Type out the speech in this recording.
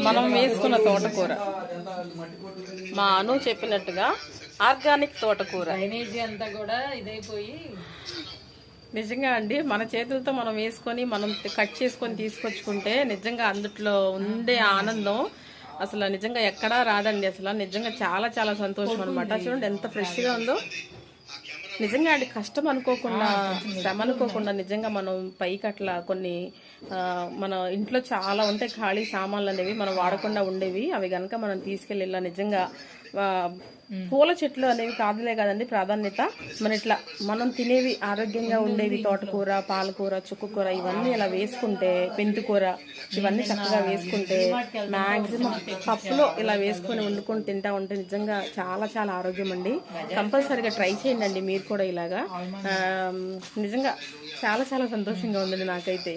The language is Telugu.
మనం వేసుకున్న తోటకూర మా అను చెప్పినట్టుగా ఆర్గానిక్ తోటకూర డ్రైనేజీ అంతా కూడా ఇదైపోయి నిజంగా అండి మన చేతులతో మనం వేసుకొని మనం కట్ చేసుకొని తీసుకొచ్చుకుంటే నిజంగా అందుట్లో ఉండే ఆనందం అసలు నిజంగా ఎక్కడా రాదండి. అసలు నిజంగా చాలా చాలా సంతోషం అనమాట. చూడండి ఎంత ఫ్రెష్గా ఉందో. నిజంగా అండి కష్టం అనుకోకుండా శ్రమ అనుకోకుండా నిజంగా మనం పైకి అట్లా కొన్ని మన ఇంట్లో చాలా ఉంటాయి ఖాళీ సామాన్లు అనేవి మనం వాడకుండా ఉండేవి. అవి కనుక మనం తీసుకెళ్ళి ఇలా నిజంగా పూల చెట్లు అనేవి కాదులే కదండి ప్రాధాన్యత, మన ఇట్లా మనం తినేవి ఆరోగ్యంగా ఉండేవి తోటకూర, పాలకూర, చుక్కకూర ఇవన్నీ ఇలా వేసుకుంటే, మెంతికూర ఇవన్నీ చక్కగా వేసుకుంటే మ్యాక్సిమం పప్పులో ఇలా వేసుకొని వండుకొని తింటా ఉంటే నిజంగా చాలా చాలా ఆరోగ్యం అండి. కంపల్సరీగా ట్రై చేయండి మీరు కూడా ఇలాగా. నిజంగా చాలా చాలా సంతోషంగా ఉందండి నాకైతే.